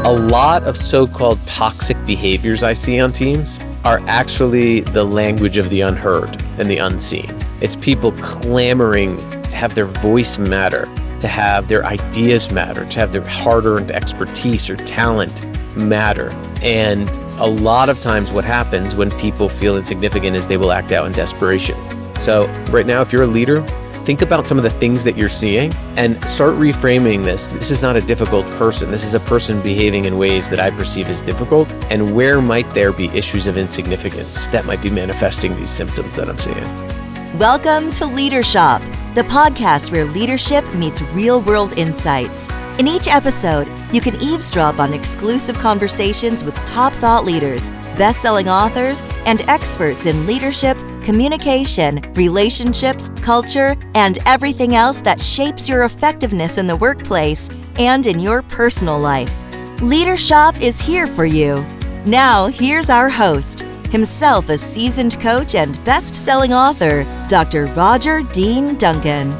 A lot of so-called toxic behaviors I see on teams are actually the language of the unheard and the unseen. It's people clamoring to have their voice matter, to have their ideas matter, to have their hard-earned expertise or talent matter. And a lot of times what happens when people feel insignificant is they will act out in desperation. So right now, if you're a leader, think about some of the things that you're seeing and start reframing this. This is not a difficult person. This is a person behaving in ways that I perceive as difficult. And where might there be issues of insignificance that might be manifesting these symptoms that I'm seeing? Welcome to Leadership, the podcast where leadership meets real-world insights. In each episode, you can eavesdrop on exclusive conversations with top thought leaders, best-selling authors, and experts in leadership, communication, relationships, culture, and everything else that shapes your effectiveness in the workplace and in your personal life. Leadership is here for you. Now, here's our host, himself a seasoned coach and best-selling author, Dr. Roger Dean Duncan.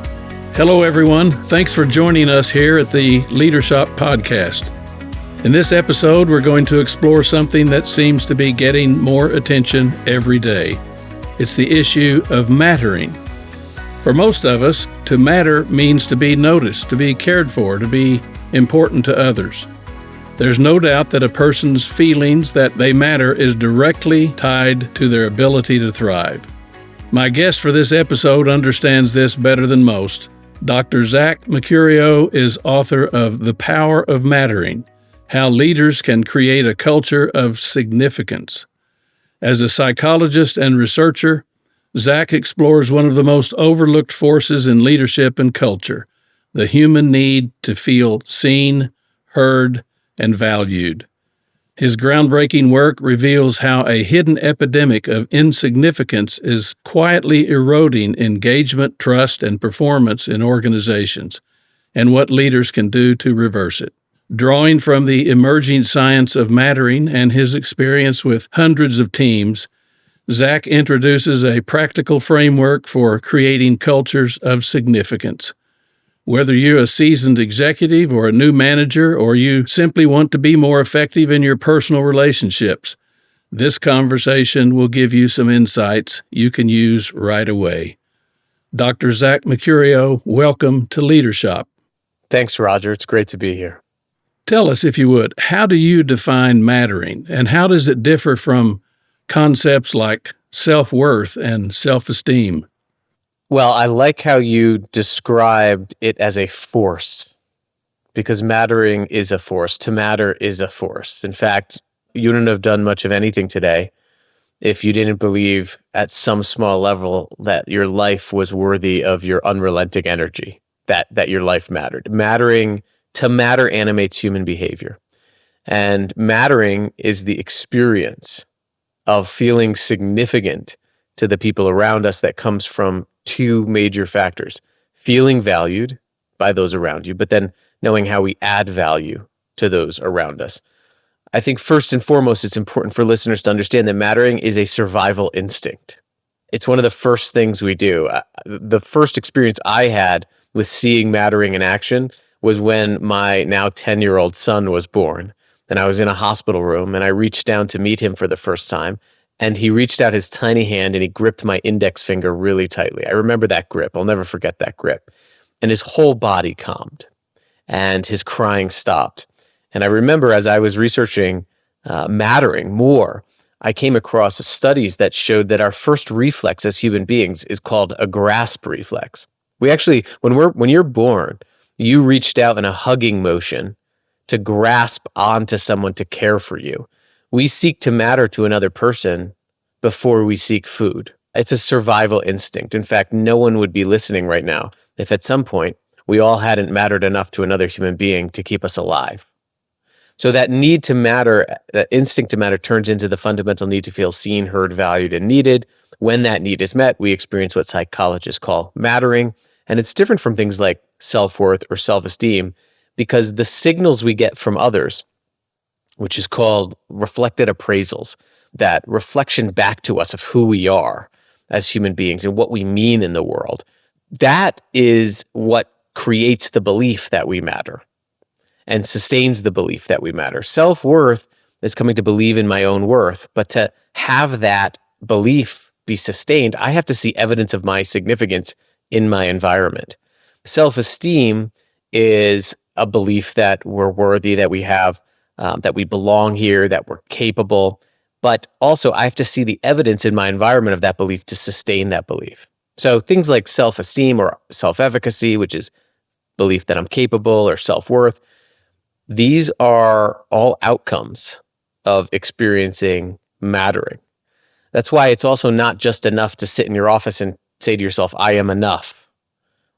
Hello, everyone. Thanks for joining us here at the Leadership Podcast. In this episode, we're going to explore something that seems to be getting more attention every day. It's the issue of mattering. For most of us, to matter means to be noticed, to be cared for, to be important to others. There's no doubt that a person's feelings that they matter is directly tied to their ability to thrive. My guest for this episode understands this better than most. Dr. Zach Mercurio is author of The Power of Mattering: How Leaders Can Create a Culture of Significance. As a psychologist and researcher, Zach explores one of the most overlooked forces in leadership and culture, the human need to feel seen, heard, and valued. His groundbreaking work reveals how a hidden epidemic of insignificance is quietly eroding engagement, trust, and performance in organizations, and what leaders can do to reverse it. Drawing from the emerging science of mattering and his experience with hundreds of teams, Zach introduces a practical framework for creating cultures of significance. Whether you're a seasoned executive or a new manager, or you simply want to be more effective in your personal relationships, this conversation will give you some insights you can use right away. Dr. Zach Mercurio, welcome to Leadership. Thanks, Roger. It's great to be here. Tell us, if you would, how do you define mattering, and how does it differ from concepts like self-worth and self-esteem? Well, I like how you described it as a force, because mattering is a force. To matter is a force. In fact, you wouldn't have done much of anything today if you didn't believe at some small level that your life was worthy of your unrelenting energy, that your life mattered. To matter animates human behavior. And mattering is the experience of feeling significant to the people around us that comes from two major factors: feeling valued by those around you, but then knowing how we add value to those around us. I think first and foremost, it's important for listeners to understand that mattering is a survival instinct. It's one of the first things we do. The first experience I had with seeing mattering in action was when my now 10-year-old son was born, and I was in a hospital room, and I reached down to meet him for the first time. And he reached out his tiny hand and he gripped my index finger really tightly. I remember that grip. I'll never forget that grip. And his whole body calmed and his crying stopped. And I remember as I was researching mattering more, I came across studies that showed that our first reflex as human beings is called a grasp reflex. We actually, when you're born, you reached out in a hugging motion to grasp onto someone to care for you. We seek to matter to another person before we seek food. It's a survival instinct. In fact, no one would be listening right now if at some point we all hadn't mattered enough to another human being to keep us alive. So that need to matter, that instinct to matter, turns into the fundamental need to feel seen, heard, valued, and needed. When that need is met, we experience what psychologists call mattering. And it's different from things like self-worth or self-esteem, because the signals we get from others, which is called reflected appraisals, that reflection back to us of who we are as human beings and what we mean in the world, that is what creates the belief that we matter. and sustains the belief that we matter. Self-worth is coming to believe in my own worth, but to have that belief be sustained, I have to see evidence of my significance in my environment. Self-esteem is a belief that we're worthy, that we have, that we belong here, that we're capable. But also, I have to see the evidence in my environment of that belief to sustain that belief. So things like self-esteem or self-efficacy, which is belief that I'm capable, or self-worth, these are all outcomes of experiencing mattering. That's why it's also not just enough to sit in your office and say to yourself, I am enough,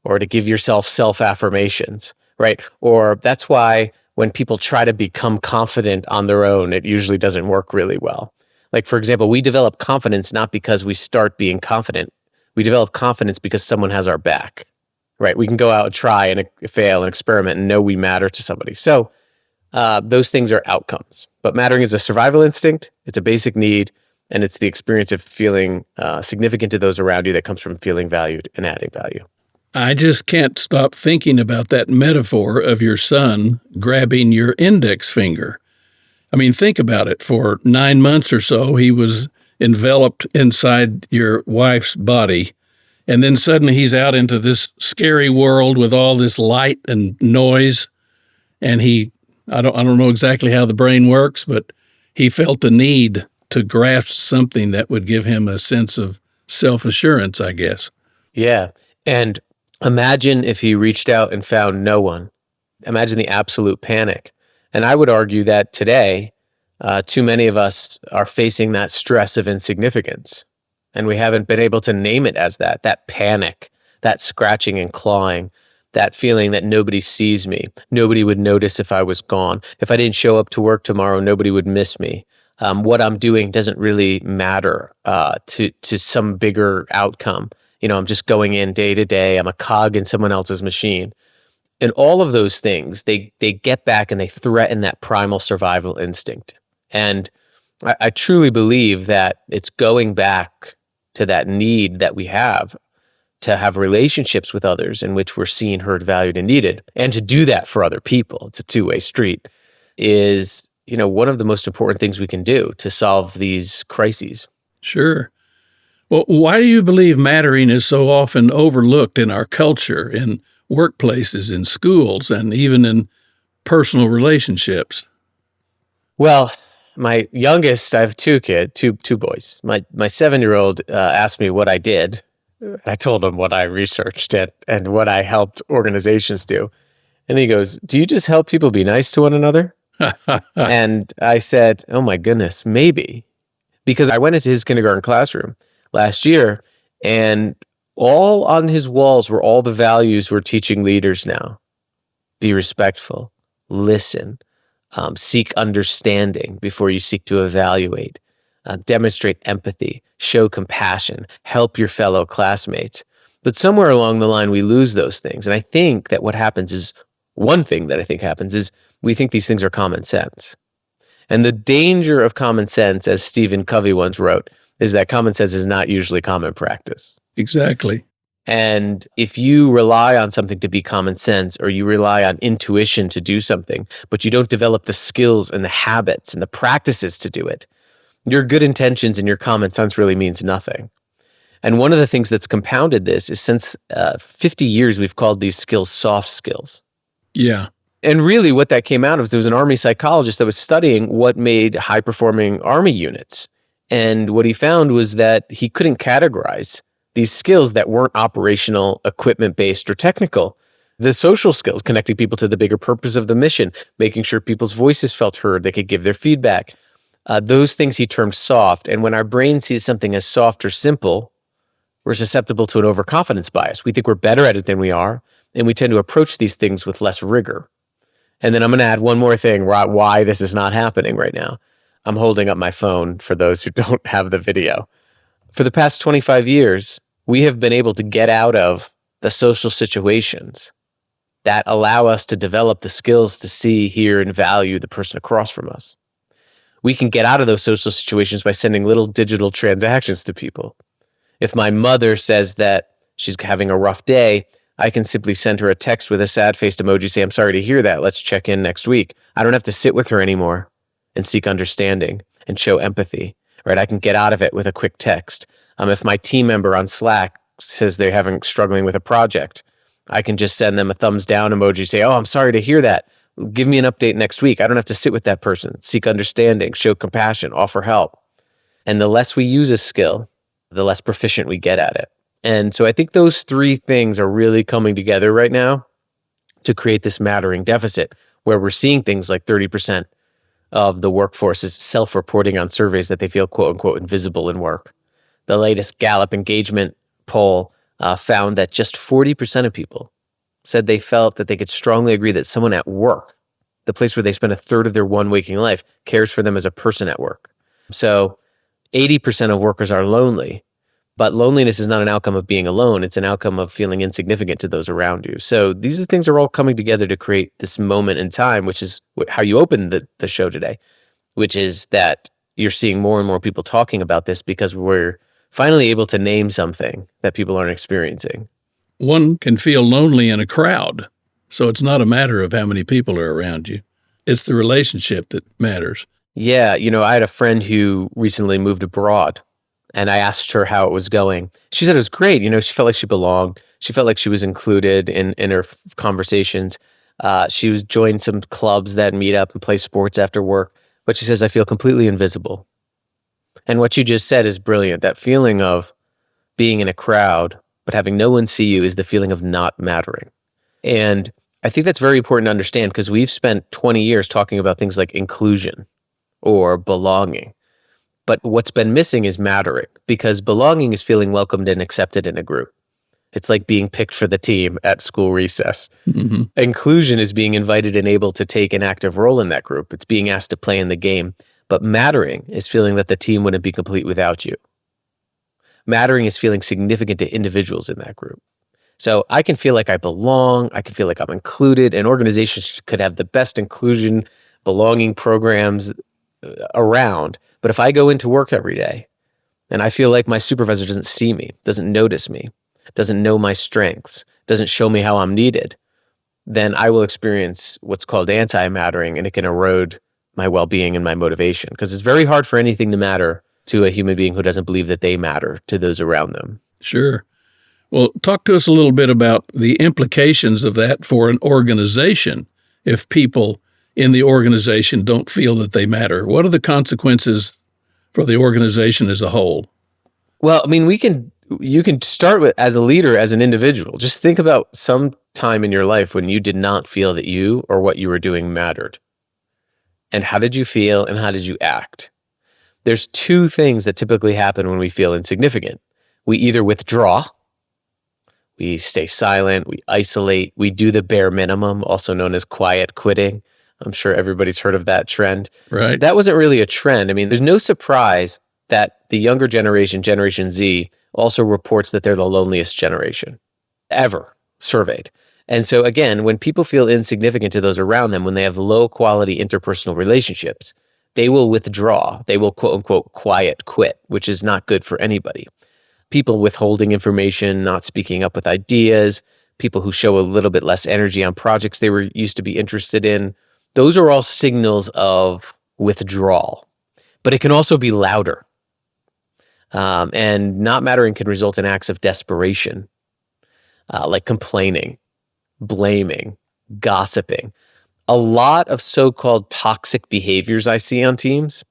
or to give yourself self-affirmations, right? Or that's why when people try to become confident on their own, it usually doesn't work really well. Like, for example, we develop confidence not because we start being confident. We develop confidence because someone has our back, right? We can go out and try and fail and experiment and know we matter to somebody. So those things are outcomes. But mattering is a survival instinct. It's a basic need. And it's the experience of feeling significant to those around you that comes from feeling valued and adding value. I just can't stop thinking about that metaphor of your son grabbing your index finger. I mean, think about it. For 9 months or so, he was enveloped inside your wife's body. And then suddenly he's out into this scary world with all this light and noise. And I don't know exactly how the brain works, but he felt the need to grasp something that would give him a sense of self-assurance, I guess. Yeah. And imagine if he reached out and found no one. Imagine the absolute panic. And I would argue that today, too many of us are facing that stress of insignificance. And we haven't been able to name it as that panic, that scratching and clawing, that feeling that nobody sees me. Nobody would notice if I was gone. If I didn't show up to work tomorrow, nobody would miss me. What I'm doing doesn't really matter to some bigger outcome. I'm just going in day to day. I'm a cog in someone else's machine. And all of those things, they get back and they threaten that primal survival instinct. And I truly believe that it's going back to that need that we have to have relationships with others in which we're seen, heard, valued, and needed. And to do that for other people, it's a two-way street, is one of the most important things we can do to solve these crises. Sure. Well, why do you believe mattering is so often overlooked in our culture, in workplaces, in schools, and even in personal relationships? Well, my youngest, I have two boys. My 7-year-old asked me what I did. I told him what I researched and what I helped organizations do. And he goes, "Do you just help people be nice to one another?" And I said, "Oh my goodness, maybe." Because I went into his kindergarten classroom last year, and all on his walls were all the values we're teaching leaders now. Be respectful, listen, seek understanding before you seek to evaluate, demonstrate empathy, show compassion, help your fellow classmates. But somewhere along the line, we lose those things. And I think that what happens is, one thing that I think happens is we think these things are common sense. And the danger of common sense, as Stephen Covey once wrote, is that common sense is not usually common practice. Exactly. And if you rely on something to be common sense, or you rely on intuition to do something, but you don't develop the skills and the habits and the practices to do it, your good intentions and your common sense really means nothing. And one of the things that's compounded this is since 50 years, we've called these skills soft skills. Yeah. And really what that came out of, there was an Army psychologist that was studying what made high-performing Army units. And what he found was that he couldn't categorize these skills that weren't operational, equipment-based, or technical. The social skills, connecting people to the bigger purpose of the mission, making sure people's voices felt heard, they could give their feedback. Those things he termed soft. And when our brain sees something as soft or simple, we're susceptible to an overconfidence bias. We think we're better at it than we are, and we tend to approach these things with less rigor. And then I'm going to add one more thing why this is not happening right now. I'm holding up my phone for those who don't have the video. For the past 25 years, we have been able to get out of the social situations that allow us to develop the skills to see, hear, and value the person across from us. We can get out of those social situations by sending little digital transactions to people. If my mother says that she's having a rough day, I can simply send her a text with a sad-faced emoji, say, I'm sorry to hear that. Let's check in next week. I don't have to sit with her anymore and seek understanding and show empathy, right? I can get out of it with a quick text. If my team member on Slack says they're struggling with a project, I can just send them a thumbs down emoji, say, oh, I'm sorry to hear that. Give me an update next week. I don't have to sit with that person, seek understanding, show compassion, offer help. And the less we use a skill, the less proficient we get at it. And so I think those three things are really coming together right now to create this mattering deficit, where we're seeing things like 30% of the workforce is self-reporting on surveys that they feel, quote unquote, invisible in work. The latest Gallup engagement poll found that just 40% of people said they felt that they could strongly agree that someone at work, the place where they spend a third of their one waking life, cares for them as a person at work. So 80% of workers are lonely, but loneliness is not an outcome of being alone. It's an outcome of feeling insignificant to those around you. So these things are all coming together to create this moment in time, which is how you opened the show today, which is that you're seeing more and more people talking about this because we're finally able to name something that people aren't experiencing. One can feel lonely in a crowd, so it's not a matter of how many people are around you. It's the relationship that matters. Yeah, I had a friend who recently moved abroad, and I asked her how it was going. She said it was great. She felt like she belonged. She felt like she was included in her conversations. She was joined some clubs that meet up and play sports after work. But she says, I feel completely invisible. And what you just said is brilliant. That feeling of being in a crowd, but having no one see you, is the feeling of not mattering. And I think that's very important to understand, because we've spent 20 years talking about things like inclusion or belonging. But what's been missing is mattering, because belonging is feeling welcomed and accepted in a group. It's like being picked for the team at school recess. Mm-hmm. Inclusion is being invited and able to take an active role in that group. It's being asked to play in the game. But mattering is feeling that the team wouldn't be complete without you. Mattering is feeling significant to individuals in that group. So I can feel like I belong. I can feel like I'm included. And organizations could have the best inclusion, belonging programs around. But if I go into work every day and I feel like my supervisor doesn't see me, doesn't notice me, doesn't know my strengths, doesn't show me how I'm needed, then I will experience what's called anti-mattering, and it can erode my well-being and my motivation, because it's very hard for anything to matter to a human being who doesn't believe that they matter to those around them. Sure. Well, talk to us a little bit about the implications of that for an organization if people in the organization don't feel that they matter. What are the consequences for the organization as a whole? Well, I mean, you can start with, as a leader, as an individual. Just think about some time in your life when you did not feel that you or what you were doing mattered. And how did you feel and how did you act? There's two things that typically happen when we feel insignificant. We either withdraw, we stay silent, we isolate, we do the bare minimum, also known as quiet quitting. I'm sure everybody's heard of that trend. Right. That wasn't really a trend. I mean, there's no surprise that the younger generation, Generation Z, also reports that they're the loneliest generation ever surveyed. And so again, when people feel insignificant to those around them, when they have low quality interpersonal relationships, they will withdraw. They will, quote unquote, quiet quit, which is not good for anybody. People withholding information, not speaking up with ideas, people who show a little bit less energy on projects they were used to be interested in. Those are all signals of withdrawal. But it can also be louder. And not mattering can result in acts of desperation, like complaining, blaming, gossiping. A lot of so-called toxic behaviors I see on teams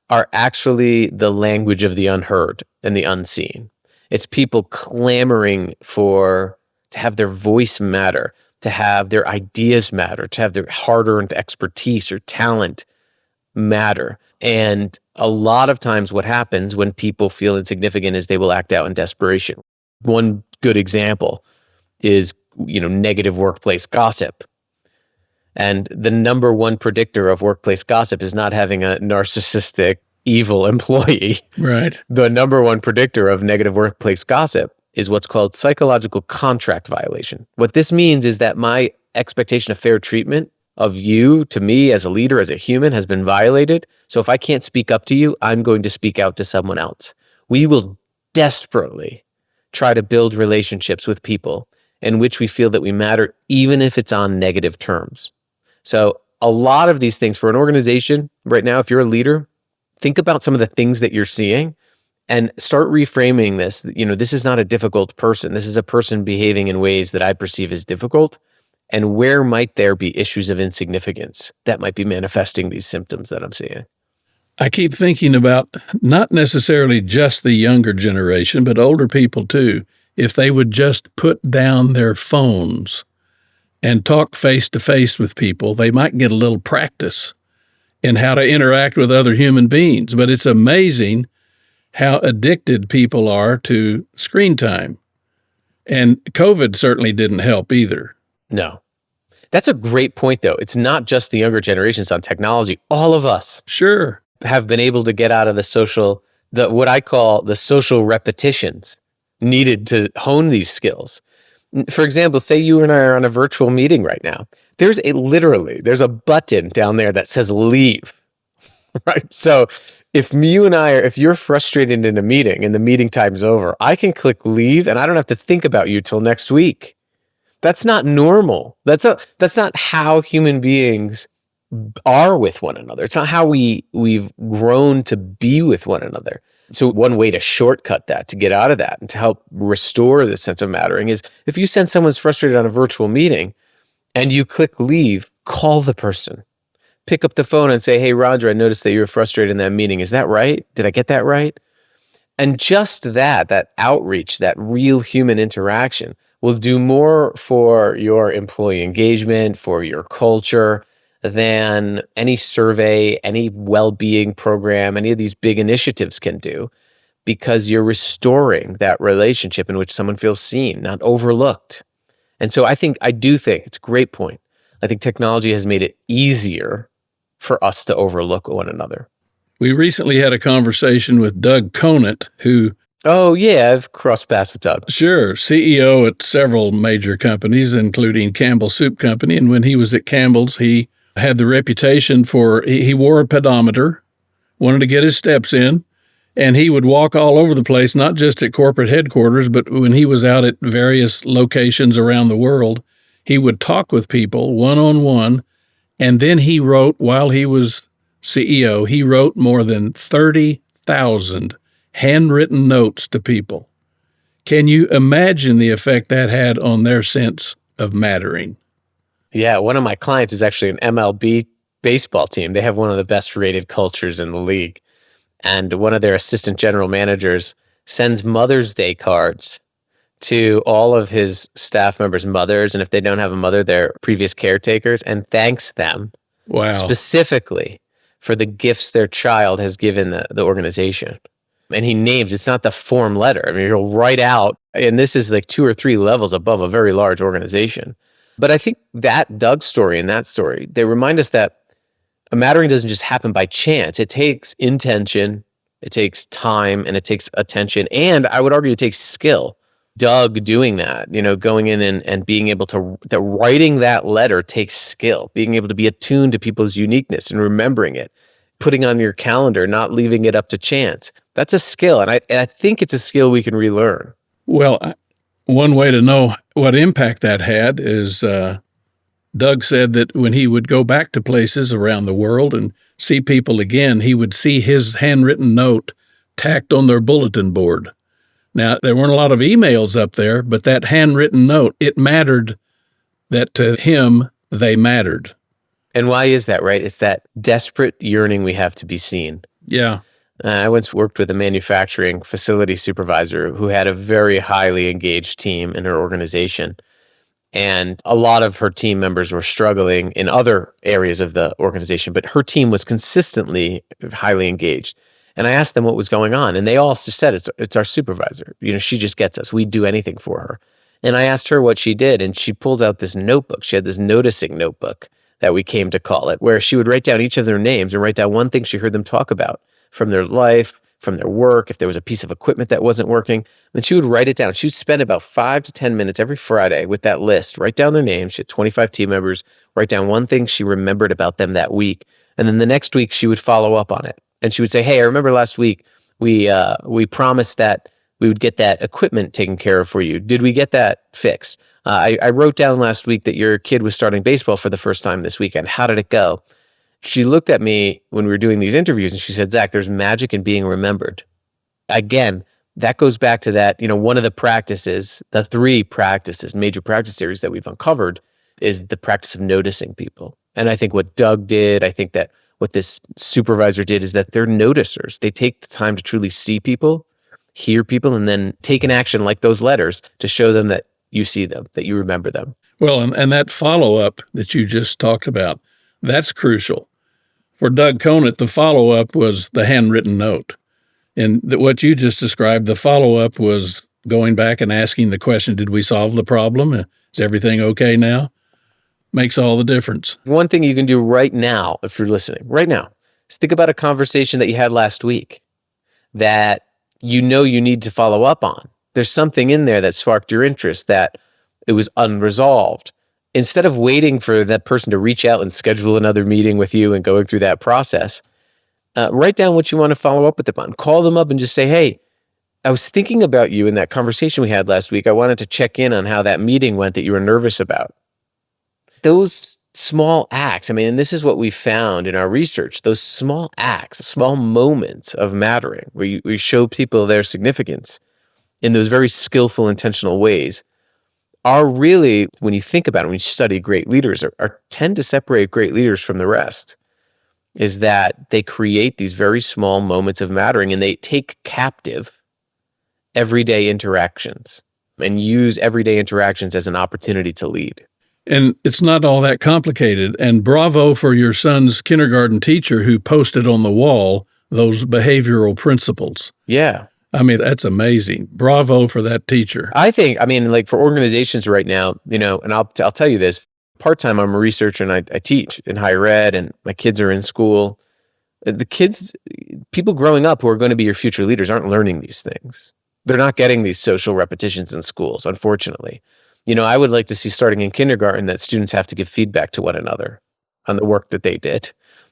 are actually the language of the unheard and the unseen. It's people clamoring to have their voice matter, to have their ideas matter, to have their hard-earned expertise or talent matter. And a lot of times what happens when people feel insignificant is they will act out in desperation. One good example is, negative workplace gossip. And the number one predictor of workplace gossip is not having a narcissistic, evil employee. Right. The number one predictor of negative workplace gossip is what's called psychological contract violation. What this means is that my expectation of fair treatment of you to me as a leader, as a human, has been violated. So if I can't speak up to you, I'm going to speak out to someone else. We will desperately try to build relationships with people in which we feel that we matter, even if it's on negative terms. So a lot of these things for an organization right now, if you're a leader, think about some of the things that you're seeing and start reframing this. This is not a difficult person. This is a person behaving in ways that I perceive as difficult. And where might there be issues of insignificance that might be manifesting these symptoms that I'm seeing? I keep thinking about not necessarily just the younger generation, but older people too. If they would just put down their phones and talk face to face with people, they might get a little practice in how to interact with other human beings. But it's amazing how addicted people are to screen time. And COVID certainly didn't help either. No. That's a great point, though. It's not just the younger generations on technology. All of us Sure. have been able to get out of what I call the social repetitions needed to hone these skills. For example, say you and I are on a virtual meeting right now. There's a button down there that says leave, right? So if you're frustrated in a meeting and the meeting time's over, I can click leave and I don't have to think about you till next week. That's not normal. That's not how human beings are with one another. It's not how we've grown to be with one another. So one way to shortcut that, to get out of that and to help restore the sense of mattering is if you sense someone's frustrated on a virtual meeting and you click leave, call the person. Pick up the phone and say, hey, Roger, I noticed that you're frustrated in that meeting. Is that right? Did I get that right? And just that outreach, that real human interaction will do more for your employee engagement, for your culture, than any survey, any well-being program, any of these big initiatives can do, because you're restoring that relationship in which someone feels seen, not overlooked. And so I do think it's a great point. I think technology has made it easier for us to overlook one another. We recently had a conversation with Doug Conant, who... Oh, yeah, I've crossed paths with Doug. Sure, CEO at several major companies, including Campbell Soup Company. And when he was at Campbell's, he had the reputation for, he wore a pedometer, wanted to get his steps in, and he would walk all over the place, not just at corporate headquarters, but when he was out at various locations around the world, he would talk with people one-on-one, and then he wrote, while he was CEO, he wrote more than 30,000 handwritten notes to people. Can you imagine the effect that had on their sense of mattering? Yeah, one of my clients is actually an MLB baseball team. They have one of the best rated cultures in the league. And one of their assistant general managers sends Mother's Day cards to all of his staff members' mothers. And if they don't have a mother, their previous caretakers, and thanks them specifically for the gifts their child has given the organization. And he names, it's not the form letter. I mean, he'll write out, and this is like 2 or 3 levels above a very large organization. But I think that Doug story and that story, they remind us that a mattering doesn't just happen by chance. It takes intention, it takes time, and it takes attention. And I would argue it takes skill. Doug doing that, going in and being able to, that writing that letter takes skill, being able to be attuned to people's uniqueness and remembering it, putting on your calendar, not leaving it up to chance. That's a skill. And I think it's a skill we can relearn. Well, one way to know what impact that had is Doug said that when he would go back to places around the world and see people again, he would see his handwritten note tacked on their bulletin board. Now, there weren't a lot of emails up there, but that handwritten note, it mattered that to him, they mattered. And why is that, right? It's that desperate yearning we have to be seen. Yeah. I once worked with a manufacturing facility supervisor who had a very highly engaged team in her organization. And a lot of her team members were struggling in other areas of the organization, but her team was consistently highly engaged. And I asked them what was going on, and they all said, it's our supervisor. She just gets us. We'd do anything for her. And I asked her what she did, and she pulled out this notebook. She had this noticing notebook that we came to call it, where she would write down each of their names and write down one thing she heard them talk about from their life, from their work, if there was a piece of equipment that wasn't working. Then she would write it down. She would spend about 5 to 10 minutes every Friday with that list, write down their names. She had 25 team members, write down one thing she remembered about them that week. And then the next week she would follow up on it. And she would say, hey, I remember last week we promised that we would get that equipment taken care of for you. Did we get that fixed? I wrote down last week that your kid was starting baseball for the first time this weekend. How did it go? She looked at me when we were doing these interviews and she said, Zach, there's magic in being remembered. Again, that goes back to that, one of the practices, the 3 practices, major practice areas that we've uncovered is the practice of noticing people. And I think what Doug did, I think that what this supervisor did is that they're noticers. They take the time to truly see people, hear people, and then take an action like those letters to show them that you see them, that you remember them. Well, and that follow-up that you just talked about, that's crucial. For Doug Conant, the follow-up was the handwritten note. And what you just described, the follow-up was going back and asking the question, did we solve the problem? Is everything okay now? Makes all the difference. One thing you can do right now, if you're listening, right now, is think about a conversation that you had last week that you need to follow up on. There's something in there that sparked your interest, that it was unresolved. Instead of waiting for that person to reach out and schedule another meeting with you and going through that process, write down what you want to follow up with them on. Call them up and just say, hey, I was thinking about you in that conversation we had last week. I wanted to check in on how that meeting went that you were nervous about. Those small acts, and this is what we found in our research, those small acts, small moments of mattering, where we show people their significance in those very skillful, intentional ways, are really, when you think about it, when you study great leaders, are tend to separate great leaders from the rest, is that they create these very small moments of mattering and they take captive everyday interactions and use everyday interactions as an opportunity to lead. And it's not all that complicated. And bravo for your son's kindergarten teacher who posted on the wall those behavioral principles. Yeah. That's amazing. Bravo for that teacher. I think, for organizations right now, and I'll tell you this, part-time I'm a researcher and I teach in higher ed and my kids are in school. The kids, people growing up who are going to be your future leaders aren't learning these things. They're not getting these social repetitions in schools, unfortunately. I would like to see starting in kindergarten that students have to give feedback to one another on the work that they did.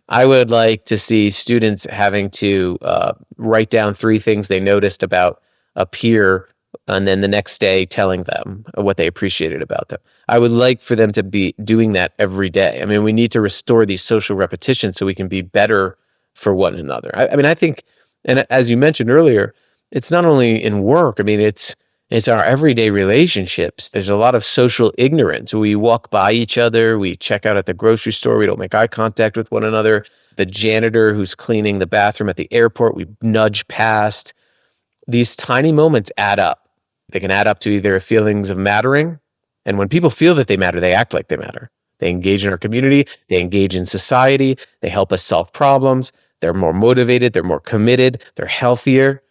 I would like to see students having to write down 3 things they noticed about a peer and then the next day telling them what they appreciated about them. I would like for them to be doing that every day. We need to restore these social repetitions so we can be better for one another. I think, and as you mentioned earlier, it's not only in work. It's our everyday relationships. There's a lot of social ignorance. We walk by each other. We check out at the grocery store. We don't make eye contact with one another. The janitor who's cleaning the bathroom at the airport, we nudge past. These tiny moments add up. They can add up to either feelings of mattering. And when people feel that they matter, they act like they matter. They engage in our community. They engage in society. They help us solve problems. They're more motivated. They're more committed. They're healthier.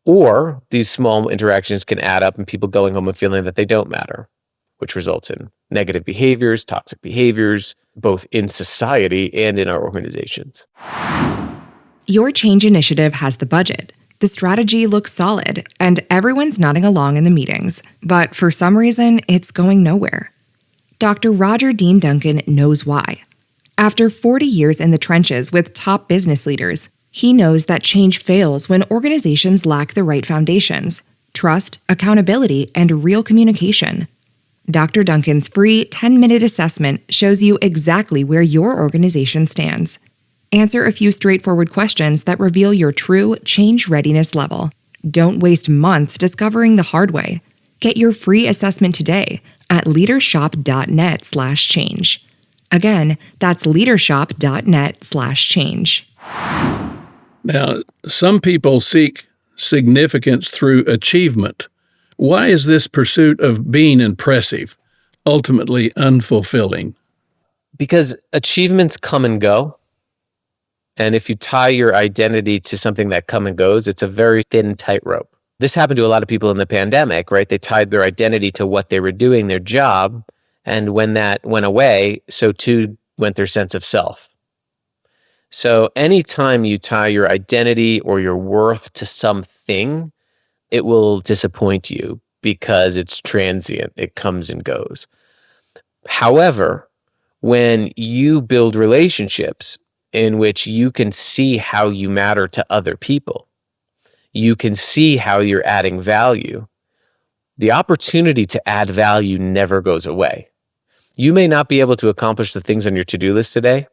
Or these small interactions can add up and people going home and feeling that they don't matter, which results in negative behaviors, toxic behaviors, both in society and in our organizations. Your change initiative has the budget. The strategy looks solid, and everyone's nodding along in the meetings. But for some reason, it's going nowhere. Dr. Roger Dean Duncan knows why. After 40 years in the trenches with top business leaders, he knows that change fails when organizations lack the right foundations: trust, accountability, and real communication. Dr. Duncan's free 10-minute assessment shows you exactly where your organization stands. Answer a few straightforward questions that reveal your true change readiness level. Don't waste months discovering the hard way. Get your free assessment today at leadershop.net/change. Again, that's leadershop.net/change. Now, some people seek significance through achievement. Why is this pursuit of being impressive ultimately unfulfilling? Because achievements come and go. And if you tie your identity to something that come and goes, it's a very thin tightrope. This happened to a lot of people in the pandemic, right? They tied their identity to what they were doing, their job. And when that went away, so too went their sense of self. So anytime you tie your identity or your worth to something, it will disappoint you because it's transient. It comes and goes. However, when you build relationships in which you can see how you matter to other people, you can see how you're adding value. The opportunity to add value never goes away. You may not be able to accomplish the things on your to-do list today.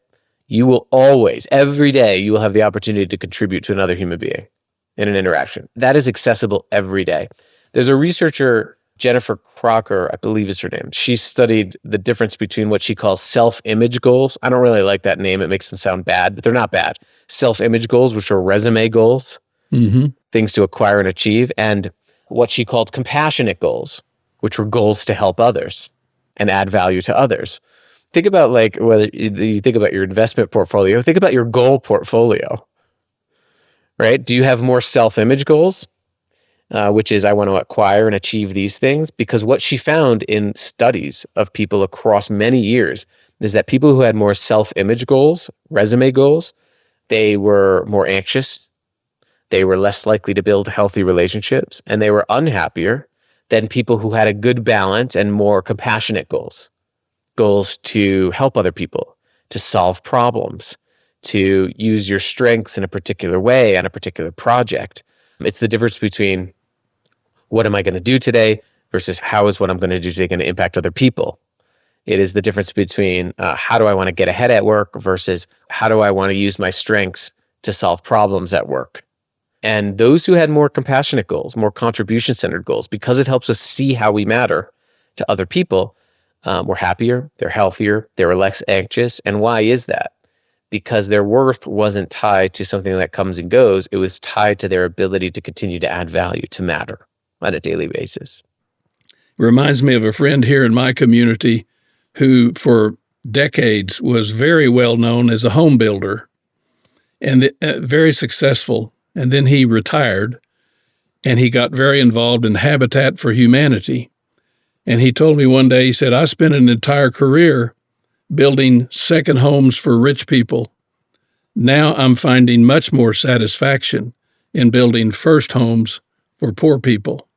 You will always, every day, you will have the opportunity to contribute to another human being in an interaction. That is accessible every day. There's a researcher, Jennifer Crocker, I believe is her name. She studied the difference between what she calls self-image goals. I don't really like that name. It makes them sound bad, but they're not bad. Self-image goals, which are resume goals, things to acquire and achieve, and what she called compassionate goals, which were goals to help others and add value to others. Think about like whether you think about your investment portfolio, think about your goal portfolio, right? Do you have more self-image goals, which is I want to acquire and achieve these things? Because what she found in studies of people across many years is that people who had more self-image goals, resume goals, they were more anxious, they were less likely to build healthy relationships, and they were unhappier than people who had a good balance and more compassionate goals. Goals to help other people, to solve problems, to use your strengths in a particular way on a particular project. It's the difference between what am I going to do today versus how is what I'm going to do today going to impact other people. It is the difference between how do I want to get ahead at work versus how do I want to use my strengths to solve problems at work. And those who had more compassionate goals, more contribution-centered goals, because it helps us see how we matter to other people, were happier, they're healthier, they were less anxious. And why is that? Because their worth wasn't tied to something that comes and goes. It was tied to their ability to continue to add value, to matter on a daily basis. It reminds me of a friend here in my community who for decades was very well known as a home builder and very successful. And then he retired and he got very involved in Habitat for Humanity. And he told me one day, he said, I spent an entire career building second homes for rich people. Now I'm finding much more satisfaction in building first homes for poor people.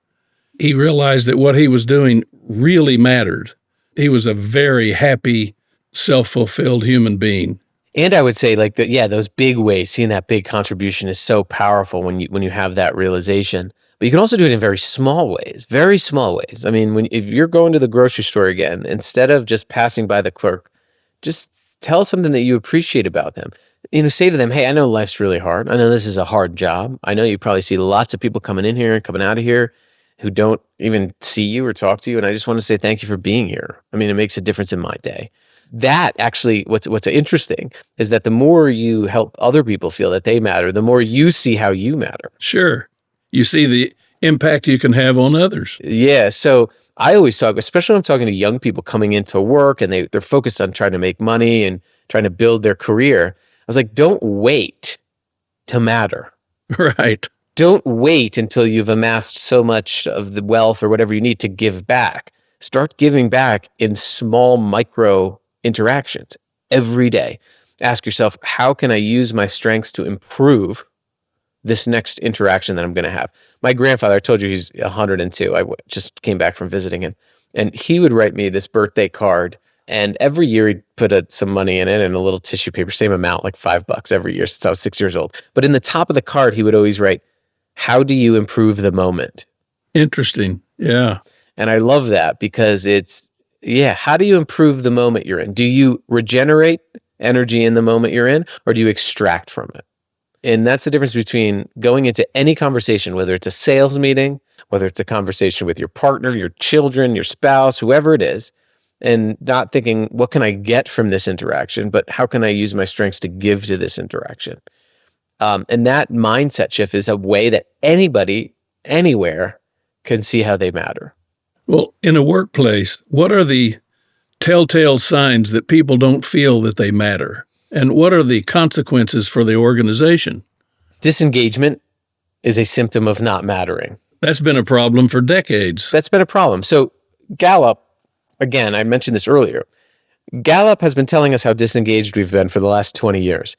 He realized that what he was doing really mattered. He was a very happy, self-fulfilled human being. And I would say like those big ways, seeing that big contribution is so powerful when you have that realization. But you can also do it in very small ways, very small ways. I mean, if you're going to the grocery store again, instead of just passing by the clerk, just tell something that you appreciate about them. Say to them, hey, I know life's really hard. I know this is a hard job. I know you probably see lots of people coming in here and coming out of here who don't even see you or talk to you. And I just want to say thank you for being here. I mean, it makes a difference in my day. That actually, what's interesting is that the more you help other people feel that they matter, the more you see how you matter. Sure. You see the impact you can have on others. Yeah. So I always talk, especially when I'm talking to young people coming into work and they're focused on trying to make money and trying to build their career. I was like, don't wait to matter. Right. Don't wait until you've amassed so much of the wealth or whatever you need to give back. Start giving back in small micro interactions every day. Ask yourself, how can I use my strengths to improve this next interaction that I'm going to have? My grandfather, I told you he's 102. I just came back from visiting him. And he would write me this birthday card. And every year he'd put some money in it and a little tissue paper, same amount, like $5 every year since I was 6 years old. But in the top of the card, he would always write, how do you improve the moment? Interesting. Yeah. And I love that because how do you improve the moment you're in? Do you regenerate energy in the moment you're in, or do you extract from it? And that's the difference between going into any conversation, whether it's a sales meeting, whether it's a conversation with your partner, your children, your spouse, whoever it is, and not thinking, what can I get from this interaction, but how can I use my strengths to give to this interaction? And that mindset shift is a way that anybody, anywhere, can see how they matter. Well, in a workplace, what are the telltale signs that people don't feel that they matter? And what are the consequences for the organization? Disengagement is a symptom of not mattering. That's been a problem for decades. That's been a problem. So Gallup, again, I mentioned this earlier, Gallup has been telling us how disengaged we've been for the last 20 years.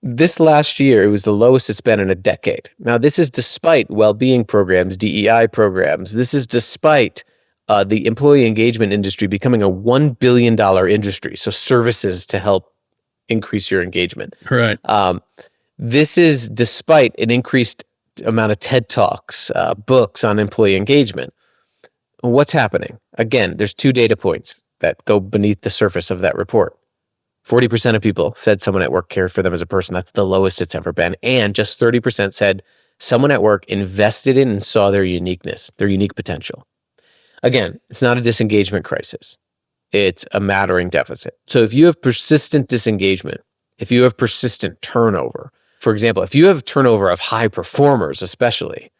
This last year, it was the lowest it's been in a decade. Now, this is despite well-being programs, DEI programs. This is despite the employee engagement industry becoming a $1 billion industry, so services to help increase your engagement. Right. This is despite an increased amount of TED Talks, books on employee engagement. What's happening? Again, there's 2 data points that go beneath the surface of that report. 40% of people said someone at work cared for them as a person. That's the lowest it's ever been. And just 30% said someone at work invested in and saw their uniqueness, their unique potential. Again, it's not a disengagement crisis. It's a mattering deficit. So if you have persistent disengagement, if you have persistent turnover, for example, if you have turnover of high performers especially,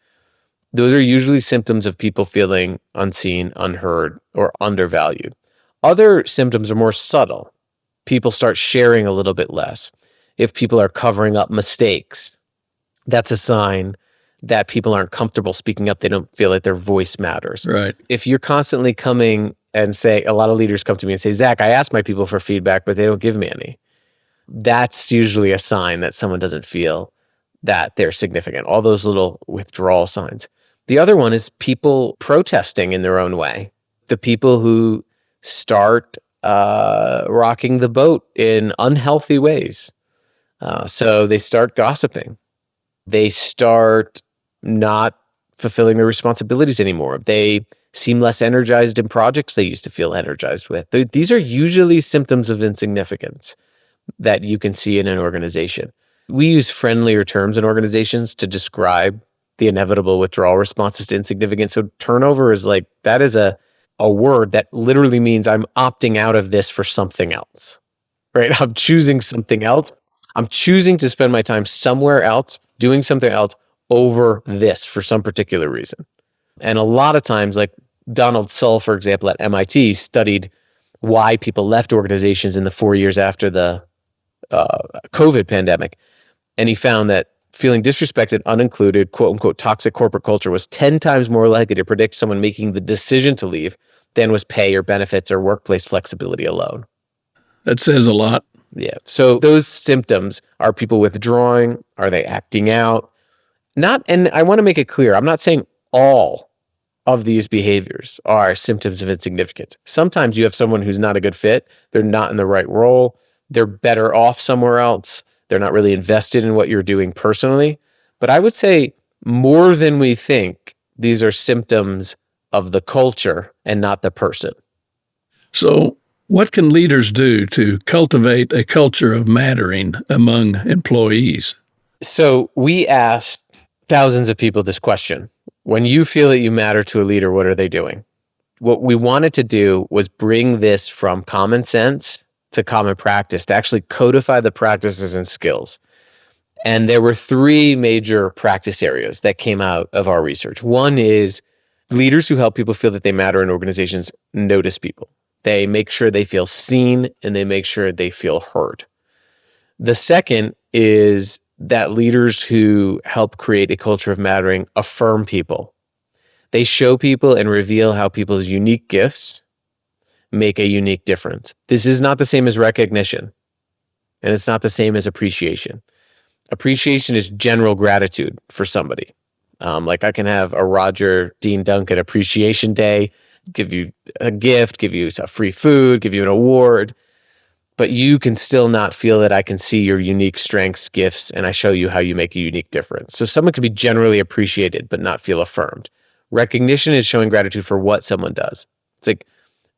those are usually symptoms of people feeling unseen, unheard, or undervalued. Other symptoms are more subtle. People start sharing a little bit less. If people are covering up mistakes, that's a sign that people aren't comfortable speaking up. They don't feel like their voice matters. Right. If you're constantly coming and say, a lot of leaders come to me and say, Zach, I ask my people for feedback, but they don't give me any. That's usually a sign that someone doesn't feel that they're significant. All those little withdrawal signs. The other one is people protesting in their own way. The people who start rocking the boat in unhealthy ways. So they start gossiping. They start not fulfilling their responsibilities anymore. They seem less energized in projects they used to feel energized with. These are usually symptoms of insignificance that you can see in an organization. We use friendlier terms in organizations to describe the inevitable withdrawal responses to insignificance. So turnover is like, that is a word that literally means I'm opting out of this for something else, right? I'm choosing something else. I'm choosing to spend my time somewhere else, doing something else over this for some particular reason. And a lot of times, like Donald Sull, for example, at MIT, studied why people left organizations in the 4 years after the COVID pandemic. And he found that feeling disrespected, unincluded, quote unquote, toxic corporate culture was 10 times more likely to predict someone making the decision to leave than was pay or benefits or workplace flexibility alone. That says a lot. Yeah. So those symptoms are people withdrawing. Are they acting out? And I want to make it clear, I'm not saying all of these behaviors are symptoms of insignificance. Sometimes you have someone who's not a good fit. They're not in the right role. They're better off somewhere else. They're not really invested in what you're doing personally. But I would say more than we think, these are symptoms of the culture and not the person. So what can leaders do to cultivate a culture of mattering among employees? So we asked thousands of people this question. When you feel that you matter to a leader, what are they doing? What we wanted to do was bring this from common sense to common practice, to actually codify the practices and skills. And there were 3 major practice areas that came out of our research. One is leaders who help people feel that they matter in organizations notice people. They make sure they feel seen and they make sure they feel heard. The second is that leaders who help create a culture of mattering affirm people. They show people and reveal how people's unique gifts make a unique difference. This is not the same as recognition, and it's not the same as appreciation. Appreciation is general gratitude for somebody. Like I can have a Roger Dean Duncan appreciation day, give you a gift, give you some free food, give you an award, but you can still not feel that I can see your unique strengths, gifts, and I show you how you make a unique difference. So someone can be generally appreciated, but not feel affirmed. Recognition is showing gratitude for what someone does. It's like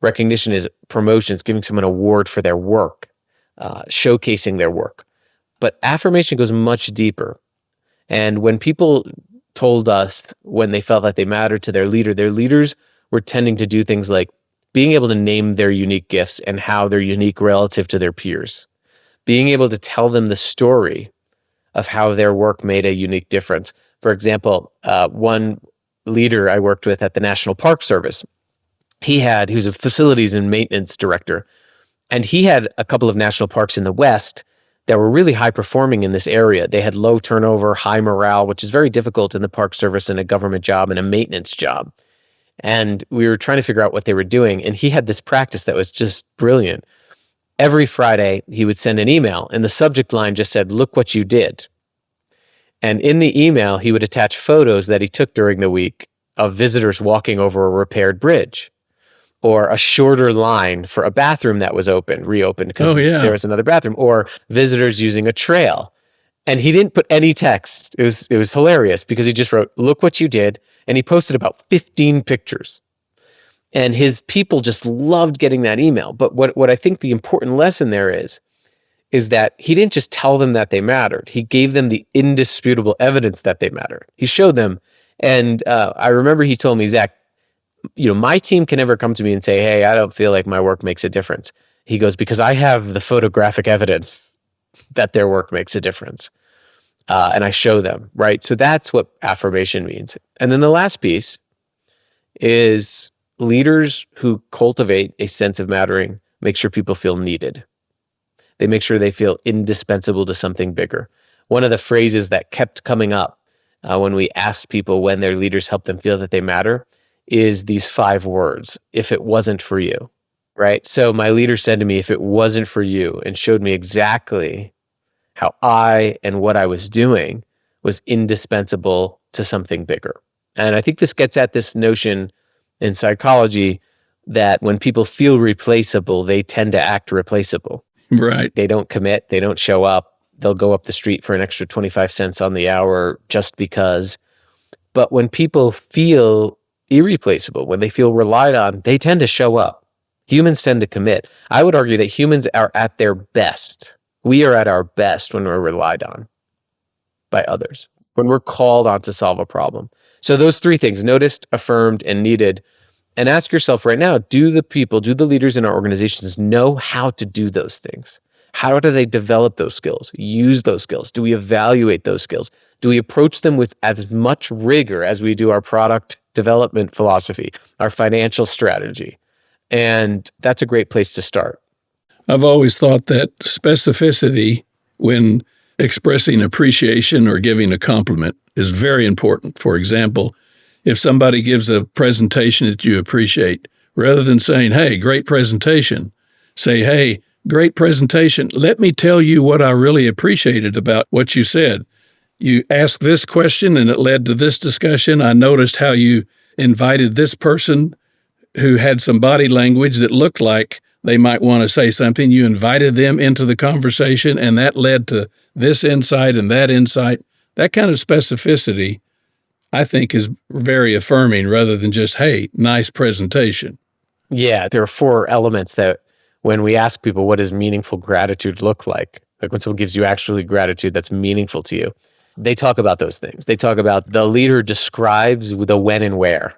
recognition is promotions, giving someone an award for their work, showcasing their work. But affirmation goes much deeper. And when people told us when they felt that they mattered to their leaders were tending to do things like being able to name their unique gifts and how they're unique relative to their peers, being able to tell them the story of how their work made a unique difference. For example, one leader I worked with at the National Park Service, he was a facilities and maintenance director, and he had a couple of national parks in the West that were really high performing in this area. They had low turnover, high morale, which is very difficult in the Park Service and a government job and a maintenance job. And we were trying to figure out what they were doing. And he had this practice that was just brilliant. Every Friday, he would send an email, and the subject line just said, "Look what you did." And in the email, he would attach photos that he took during the week of visitors walking over a repaired bridge, or a shorter line for a bathroom that was reopened because there was another bathroom, or visitors using a trail. And he didn't put any text. It was hilarious because he just wrote, "Look what you did." And he posted about 15 pictures. And his people just loved getting that email. But what I think the important lesson there is that he didn't just tell them that they mattered. He gave them the indisputable evidence that they mattered. He showed them. And I remember he told me, "Zach, my team can never come to me and say, 'Hey, I don't feel like my work makes a difference.'" He goes, "Because I have the photographic evidence that their work makes a difference." And I show them, right? So that's what affirmation means. And then the last piece is leaders who cultivate a sense of mattering make sure people feel needed. They make sure they feel indispensable to something bigger. One of the phrases that kept coming up when we asked people when their leaders help them feel that they matter is these 5 words: "If it wasn't for you," right? So my leader said to me, "If it wasn't for you," and showed me exactly how I and what I was doing was indispensable to something bigger. And I think this gets at this notion in psychology that when people feel replaceable, they tend to act replaceable. Right. They don't commit, they don't show up, they'll go up the street for an extra 25 cents on the hour just because. But when people feel irreplaceable, when they feel relied on, they tend to show up. Humans tend to commit. I would argue that humans are at their best. We are at our best when we're relied on by others, when we're called on to solve a problem. So those 3 things: noticed, affirmed, and needed. And ask yourself right now, do the leaders in our organizations know how to do those things? How do they develop those skills, use those skills? Do we evaluate those skills? Do we approach them with as much rigor as we do our product development philosophy, our financial strategy? And that's a great place to start. I've always thought that specificity when expressing appreciation or giving a compliment is very important. For example, if somebody gives a presentation that you appreciate, rather than saying, "Hey, great presentation," say, "Hey, great presentation. Let me tell you what I really appreciated about what you said. You asked this question and it led to this discussion. I noticed how you invited this person who had some body language that looked like they might want to say something. You invited them into the conversation, and that led to this insight and that insight." That kind of specificity, I think, is very affirming rather than just, "Hey, nice presentation." Yeah, there are 4 elements that when we ask people, what does meaningful gratitude look like when someone gives you actually gratitude that's meaningful to you, they talk about those things. They talk about the leader describes the when and where.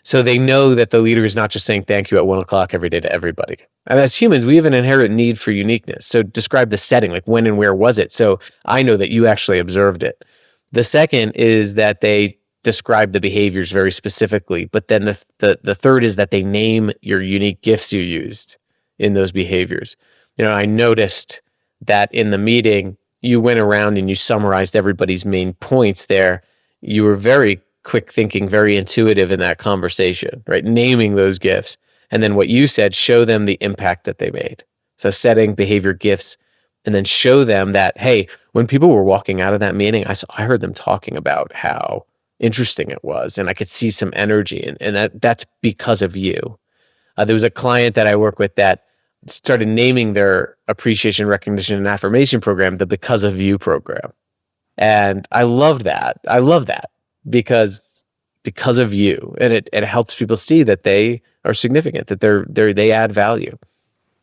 So they know that the leader is not just saying thank you at 1:00 every day to everybody. And as humans, we have an inherent need for uniqueness. So describe the setting, like when and where was it? So I know that you actually observed it. The second is that they describe the behaviors very specifically. But then the third is that they name your unique gifts you used in those behaviors. I noticed that in the meeting, you went around and you summarized everybody's main points there. You were very quick thinking, very intuitive in that conversation, right? Naming those gifts. And then what you said, show them the impact that they made. So setting behavior gifts, and then show them that, hey, when people were walking out of that meeting, I heard them talking about how interesting it was, and I could see some energy, and that's because of you. There was a client that I work with that started naming their appreciation, recognition, and affirmation program the Because of You program. And I love that. Because of you, and it helps people see that they are significant, that they add value.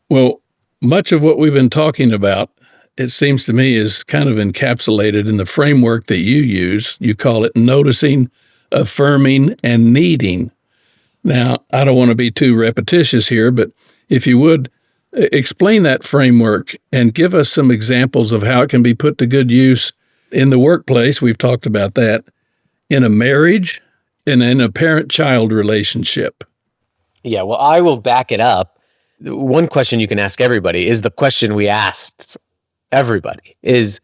Well, much of what we've been talking about, it seems to me, is kind of encapsulated in the framework that you use. You call it noticing, affirming, and needing. Now, I don't want to be too repetitious here, but if you would, explain that framework and give us some examples of how it can be put to good use in the workplace. We've talked about that. In a marriage, and in a parent-child relationship. Yeah, well, I will back it up. One question you can ask everybody is the question we asked everybody is,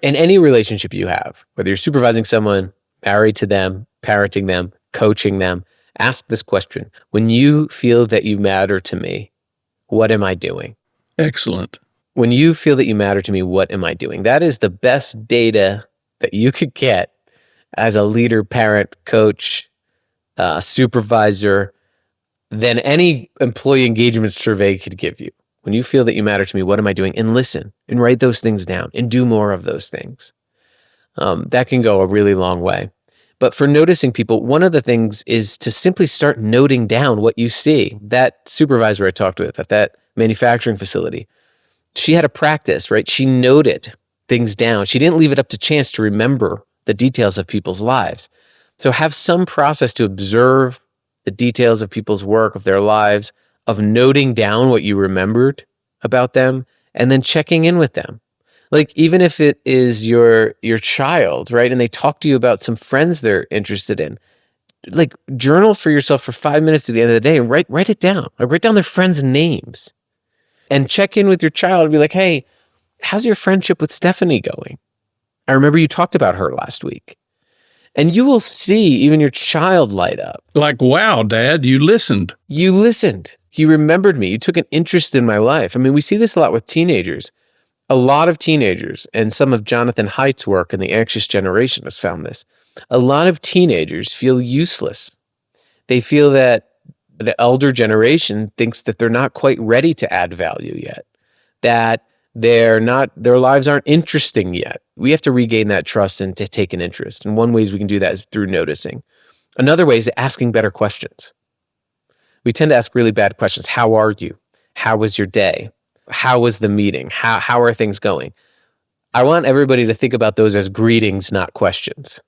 in any relationship you have, whether you're supervising someone, married to them, parenting them, coaching them, ask this question: when you feel that you matter to me, what am I doing? Excellent. When you feel that you matter to me, what am I doing? That is the best data that you could get as a leader, parent, coach, supervisor, than any employee engagement survey could give you. When you feel that you matter to me, what am I doing? And listen, and write those things down, and do more of those things. That can go a really long way. But for noticing people, one of the things is to simply start noting down what you see. That supervisor I talked with at that manufacturing facility, she had a practice, right? She noted things down. She didn't leave it up to chance to remember the details of people's lives. So have some process to observe the details of people's work, of their lives, of noting down what you remembered about them, and then checking in with them. Like, even if it is your child, right? And they talk to you about some friends they're interested in, like, journal for yourself for 5 minutes at the end of the day and write it down. Like, write down their friends' names and check in with your child and be like, hey, how's your friendship with Stephanie going? I remember you talked about her last week. And you will see even your child light up. Like, wow, Dad, you listened. You listened. You remembered me. You took an interest in my life. I mean, we see this a lot with teenagers. A lot of teenagers, and some of Jonathan Haidt's work in The Anxious Generation has found this. A lot of teenagers feel useless. They feel that the elder generation thinks that they're not quite ready to add value yet, that their lives aren't interesting yet. We have to regain that trust and to take an interest. And one ways we can do that is through noticing. Another way is asking better questions. We tend to ask really bad questions. How are you? How was your day? How was the meeting? How are things going? I want everybody to think about those as greetings, not questions.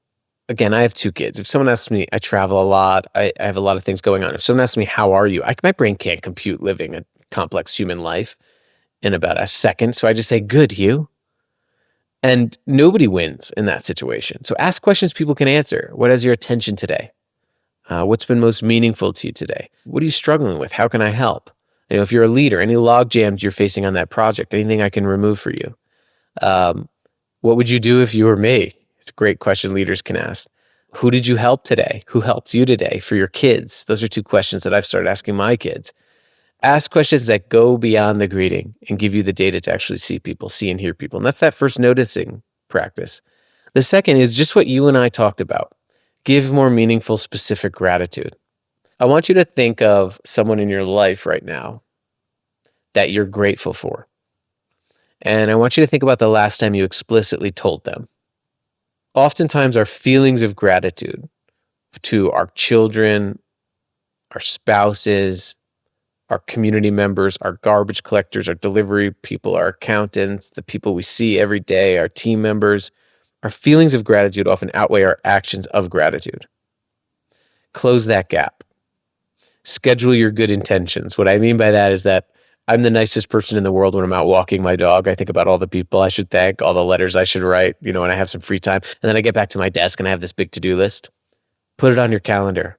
Again, I have 2 kids. If someone asks me, I travel a lot. I have a lot of things going on. If someone asks me, how are you? My brain can't compute living a complex human life in about a second. So I just say, good, you. And nobody wins in that situation. So ask questions people can answer. What has your attention today? What's been most meaningful to you today? What are you struggling with? How can I help? If you're a leader, any log jams you're facing on that project, anything I can remove for you? What would you do if you were me? It's a great question leaders can ask. Who did you help today? Who helped you today? For your kids, those are 2 questions that I've started asking my kids. Ask questions that go beyond the greeting and give you the data to actually see people, see and hear people. And that's that first noticing practice. The second is just what you and I talked about. Give more meaningful, specific gratitude. I want you to think of someone in your life right now that you're grateful for. And I want you to think about the last time you explicitly told them. Oftentimes, our feelings of gratitude to our children, our spouses, our community members, our garbage collectors, our delivery people, our accountants, the people we see every day, our team members, our feelings of gratitude often outweigh our actions of gratitude. Close that gap. Schedule your good intentions. What I mean by that is that I'm the nicest person in the world when I'm out walking my dog. I think about all the people I should thank, all the letters I should write, and I have some free time. And then I get back to my desk and I have this big to-do list. Put it on your calendar.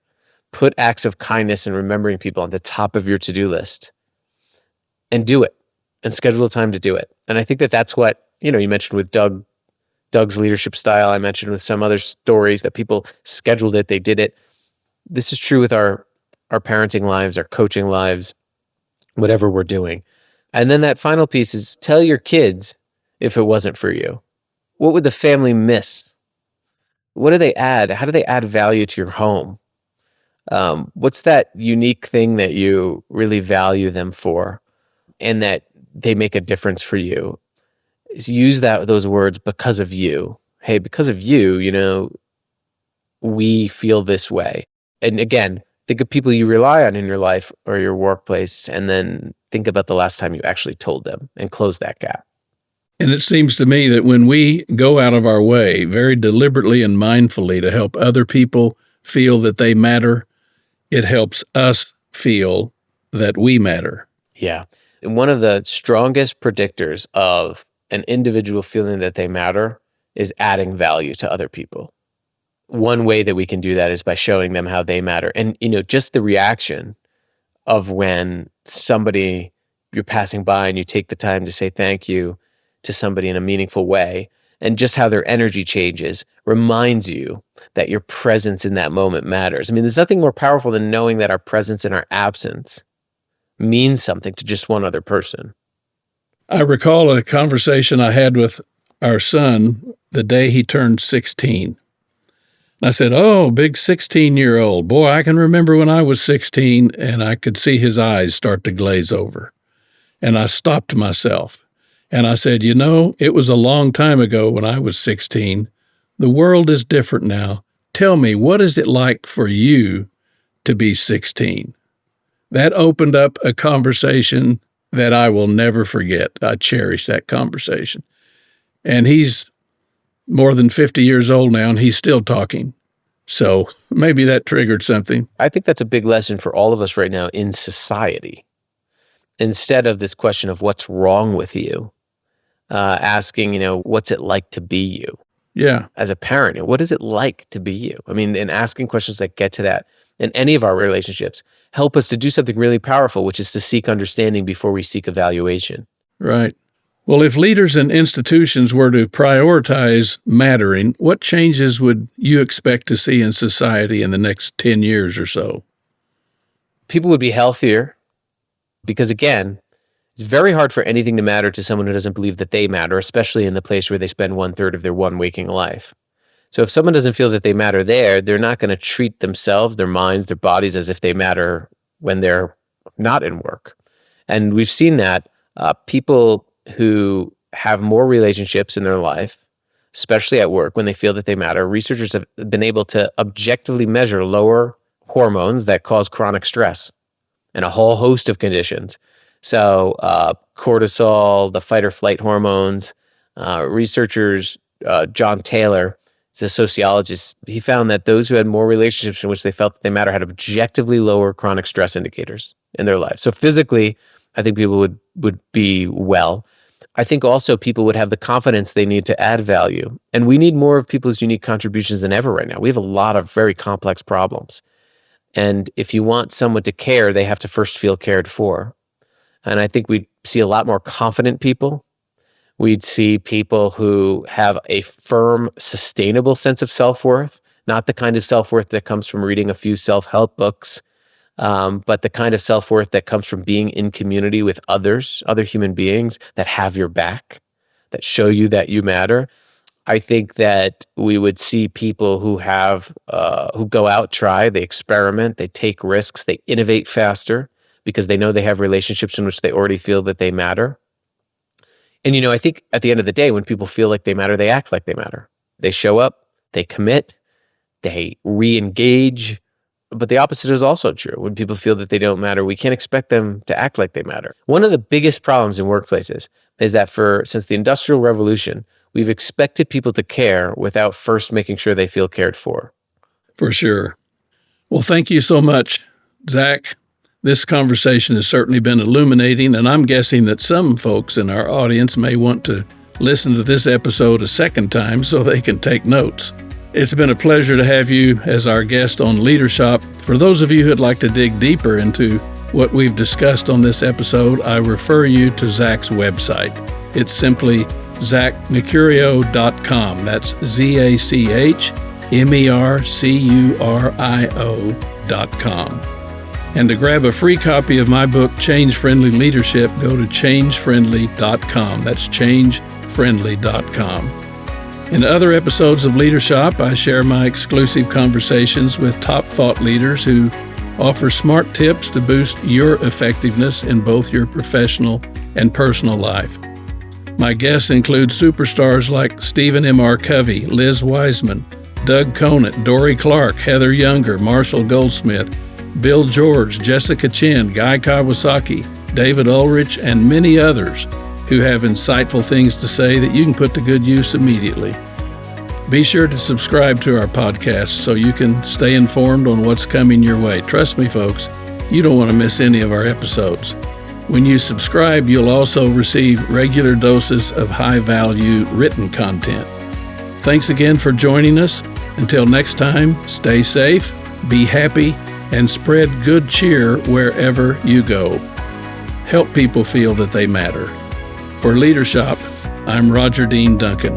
Put acts of kindness and remembering people on the top of your to-do list. And do it. And schedule a time to do it. And I think that that's what, you mentioned with Doug's leadership style. I mentioned with some other stories that people scheduled it, they did it. This is true with our parenting lives, our coaching lives, whatever we're doing. And then that final piece is tell your kids if it wasn't for you. What would the family miss? What do they add? How do they add value to your home? What's that unique thing that you really value them for and that they make a difference for you? Is use those words because of you. Hey, because of you, we feel this way. And again, think of people you rely on in your life or your workplace, and then think about the last time you actually told them and close that gap. And it seems to me that when we go out of our way very deliberately and mindfully to help other people feel that they matter, it helps us feel that we matter. Yeah. And one of the strongest predictors of an individual feeling that they matter is adding value to other people. One way that we can do that is by showing them how they matter. And, just the reaction of when somebody you're passing by and you take the time to say thank you to somebody in a meaningful way, and just how their energy changes reminds you that your presence in that moment matters. I mean, there's nothing more powerful than knowing that our presence and our absence means something to just one other person. I recall a conversation I had with our son the day he turned 16. I said, oh, big 16-year-old. Boy, I can remember when I was 16 and I could see his eyes start to glaze over. And I stopped myself and I said, it was a long time ago when I was 16 The world is different now. Tell me, what is it like for you to be 16? That opened up a conversation that I will never forget. I cherish that conversation. And he's more than 50 years old now, and he's still talking. So maybe that triggered something. I think that's a big lesson for all of us right now in society. Instead of this question of what's wrong with you, asking, what's it like to be you? Yeah. As a parent, what is it like to be you? I mean, and asking questions that get to that in any of our relationships help us to do something really powerful, which is to seek understanding before we seek evaluation. Right. Well, if leaders and institutions were to prioritize mattering, what changes would you expect to see in society in the next 10 years or so? People would be healthier because, again, it's very hard for anything to matter to someone who doesn't believe that they matter, especially in the place where they spend 1/3 of their one waking life. So if someone doesn't feel that they matter there, they're not going to treat themselves, their minds, their bodies as if they matter when they're not in work. And we've seen that people who have more relationships in their life, especially at work, when they feel that they matter, researchers have been able to objectively measure lower hormones that cause chronic stress and a whole host of conditions. So cortisol, the fight or flight hormones, researchers, John Taylor, he's a sociologist, he found that those who had more relationships in which they felt that they matter had objectively lower chronic stress indicators in their life. So physically, I think people would be well. I think also people would have the confidence they need to add value. And we need more of people's unique contributions than ever right now. We have a lot of very complex problems. And if you want someone to care, they have to first feel cared for. And I think we'd see a lot more confident people. We'd see people who have a firm, sustainable sense of self-worth, not the kind of self-worth that comes from reading a few self-help books, but the kind of self-worth that comes from being in community with others, other human beings that have your back, that show you that you matter. I think that we would see people who who go out, try, they experiment, they take risks, they innovate faster because they know they have relationships in which they already feel that they matter. And, I think at the end of the day, when people feel like they matter, they act like they matter. They show up, they commit, they re-engage. But the opposite is also true. When people feel that they don't matter, we can't expect them to act like they matter. One of the biggest problems in workplaces is that since the Industrial Revolution, we've expected people to care without first making sure they feel cared for. For sure. Well, thank you so much, Zach. This conversation has certainly been illuminating, and I'm guessing that some folks in our audience may want to listen to this episode a second time so they can take notes. It's been a pleasure to have you as our guest on Leadership. For those of you who'd like to dig deeper into what we've discussed on this episode, I refer you to Zach's website. It's simply zachmercurio.com. That's ZachMercurio.com. And to grab a free copy of my book, Change Friendly Leadership, go to changefriendly.com. That's changefriendly.com. In other episodes of Leadership, I share my exclusive conversations with top thought leaders who offer smart tips to boost your effectiveness in both your professional and personal life. My guests include superstars like Stephen M.R. Covey, Liz Wiseman, Doug Conant, Dory Clark, Heather Younger, Marshall Goldsmith, Bill George, Jessica Chin, Guy Kawasaki, David Ulrich, and many others who have insightful things to say that you can put to good use immediately. Be sure to subscribe to our podcast so you can stay informed on what's coming your way. Trust me, folks, you don't want to miss any of our episodes. When you subscribe, you'll also receive regular doses of high-value written content. Thanks again for joining us. Until next time, stay safe, be happy, and spread good cheer wherever you go. Help people feel that they matter. For Leadership, I'm Roger Dean Duncan.